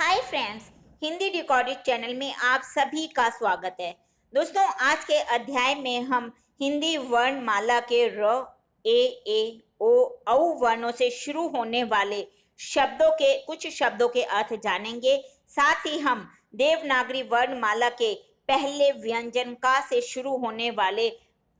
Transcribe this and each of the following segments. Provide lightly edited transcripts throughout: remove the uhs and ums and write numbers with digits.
Hi friends, Hindi decoded channel में आप सभी का स्वागत है। दोस्तों, आज के अध्याय में हम हिंदी वर्णमाला के र, ए, ओ, औ वर्णों से शुरू होने वाले कुछ शब्दों के अर्थ जानेंगे। साथ ही हम देवनागरी वर्णमाला के पहले व्यंजन का से शुरू होने वाले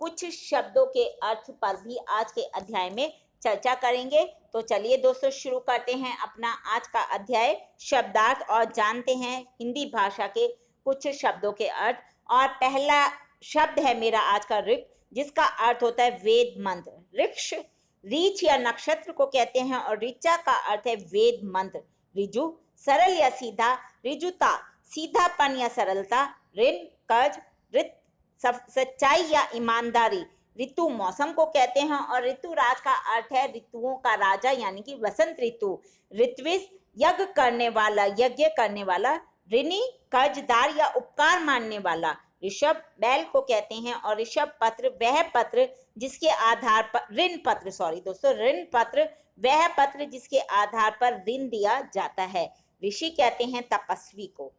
कुछ शब्दों के अर्थ पर भी आज के अध्याय में चर्चा करेंगे। तो चलिए दोस्तों, शुरू करते हैं अपना आज का अध्याय शब्दार्थ और जानते हैं हिंदी भाषा के कुछ शब्दों के अर्थ। और पहला शब्द है मेरा आज का ऋक, जिसका अर्थ होता है वेद मंत्र। ऋक्ष रीछ या नक्षत्र को कहते हैं और ऋचा का अर्थ है वेद मंत्र। ऋजु सरल या सीधा, ऋजुता सीधापन या सरलता, ऋण कर्ज, ऋत सच्चाई या ईमानदारी। ऋतु मौसम को कहते हैं और ऋतुराज का अर्थ है ऋतुओं का राजा यानी कि वसंत ऋतु। ऋत्विज यज्ञ करने वाला। ऋणी कर्जदार या उपकार मानने वाला। ऋषभ बैल को कहते हैं और ऋषभ पत्र वह पत्र जिसके आधार पर ऋण पत्र वह पत्र जिसके आधार पर ऋण दिया जाता है। ऋषि कहते हैं तपस्वी को।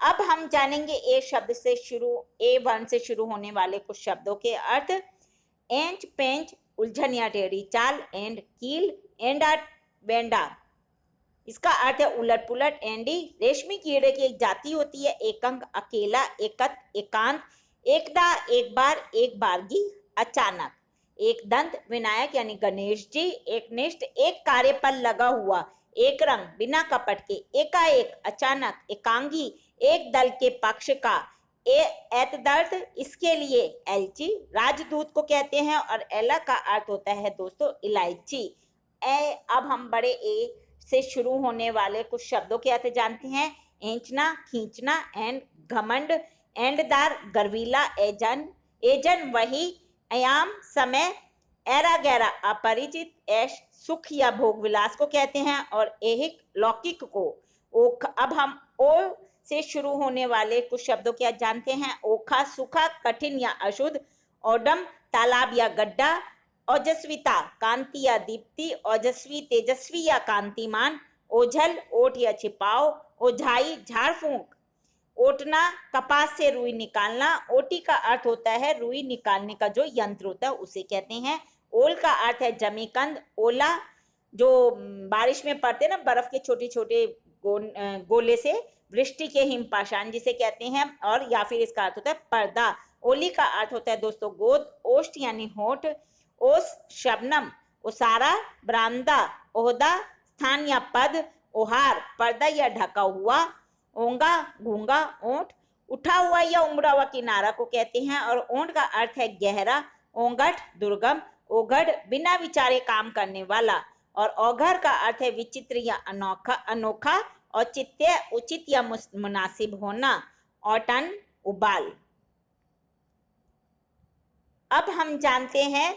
अब हम जानेंगे ए वर्ण से शुरू होने वाले कुछ शब्दों के अर्थ। एंच पेंच उलझन या टेढ़ी चाल, एंड कील, एंडा बेंडा, इसका अर्थ है उलट पुलट। एंडी रेशमी कीड़े की एक जाति होती है। एकंग अकेला, एकत एकांत, एकदा एक बार, एक बारगी अचानक। एक दंत विनायक यानी गणेश जी। एक निष्ठ एक कार्य पर लगा हुआ। एक रंग बिना कपट के, एकाएक अचानक, एकांगी एक दल के पक्ष का। एतदर्थ इसके लिए। एलची राजदूत को कहते हैं और एला का अर्थ होता है दोस्तों इलायची। अब हम बड़े ए से शुरू होने वाले कुछ शब्दों के अर्थ जानते हैं। एंचना खींचना, एंड घमंड, एंडदार गर्वीला, एजन वही, अयाम समय, एरा गैरा अपरिचित, ऐश सुख या भोग विलास को कहते हैं और एहिक लौकिक को। अब हम ओ से शुरू होने वाले कुछ शब्दों के जानते हैं। ओखा सूखा, कठिन या अशुद्ध। ओडम तालाब या गड्ढा। ओजस्विता कांति या दीप्ति, ओजस्वी तेजस्वी या कांतिमान। ओझल ओट या छिपाओ। ओझाई झाड़ फूंक। ओटना कपास से रुई निकालना। ओटी का अर्थ होता है रुई निकालने का जो यंत्र होता है उसे कहते हैं। ओल का अर्थ है जमीकंद। ओला जो बारिश में पड़ते ना बर्फ के छोटे छोटे गोले से, वृष्टि के हिमपाषाण जिसे कहते हैं। और या फिर इसका अर्थ होता है पर्दा। ओली का अर्थ होता है दोस्तों गोद। ओष्ठ यानी होठ। ओस शबनम, ओसारा बरामदा, ओहदा स्थान या पद। ओहार पर्दा या ढका हुआ। ओंगा घूंगा, ओंठ उठा हुआ या उमड़ा हुआ किनारा को कहते हैं और ओंठ का अर्थ है गहरा। ओंगठ दुर्गम। ओघड़ बिना विचारे काम करने वाला और औघर का अर्थ है विचित्र या अनोखा। औचित्य उचित या मुनासिब होना। औटन उबाल। अब हम जानते हैं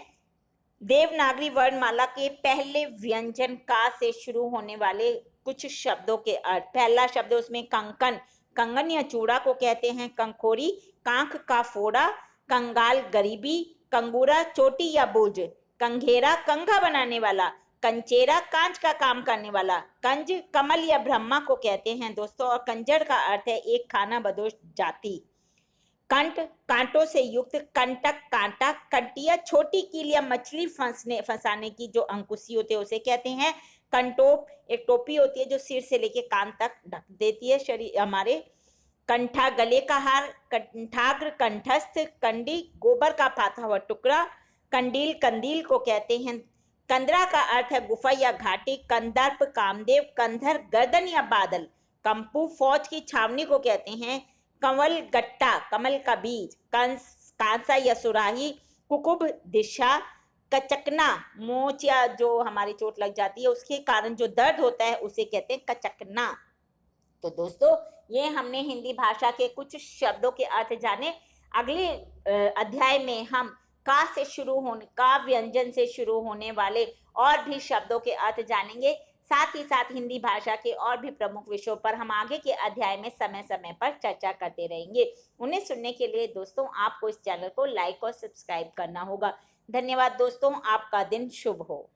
देवनागरी वर्णमाला के पहले व्यंजन का से शुरू होने वाले कुछ शब्दों के अर्थ। पहला शब्द उसमें कंकन, कंगन या चूड़ा को कहते हैं। कंखोरी कांख का फोड़ा। कंगाल गरीबी। कंगूरा चोटी या बोझ। कंघेरा कंघा बनाने वाला। कंचेरा कांच का काम करने वाला। कंज कमल या ब्रह्मा को कहते हैं दोस्तों और कंजर का अर्थ है एक खाना बदोश जाति। कंट कांटों से युक्त। कंटक कांटा। कंटिया छोटी कील या मछली फंसाने की जो अंकुशी होते हैं उसे कहते हैं। कंटोप एक टोपी होती है जो सिर से लेके कान तक ढक देती है शरीर हमारे। कंठा गले का हार। कंठाग्र कंठस्थ। कंडी गोबर का फाथा हुआ टुकड़ा। कंडील कंदील को कहते हैं। कंदरा का अर्थ है गुफा या घाटी। कंदर्प कामदेव। कंधर गर्दन या बादल। कंपू फौज की छावनी को कहते हैं। कंवल गट्टा कमल का बीज। कांसा या सुराही। कुकुब दिशा। कचकना मोच या जो हमारी चोट लग जाती है उसके कारण जो दर्द होता है उसे कहते हैं कचकना। तो दोस्तों, ये हमने हिंदी भाषा के कुछ शब्दों के अर्थ जाने। अगले अध्याय में हम का व्यंजन से शुरू होने वाले और भी शब्दों के अर्थ जानेंगे। साथ ही साथ हिंदी भाषा के और भी प्रमुख विषयों पर हम आगे के अध्याय में समय समय पर चर्चा करते रहेंगे। उन्हें सुनने के लिए दोस्तों आपको इस चैनल को लाइक और सब्सक्राइब करना होगा। धन्यवाद दोस्तों, आपका दिन शुभ हो।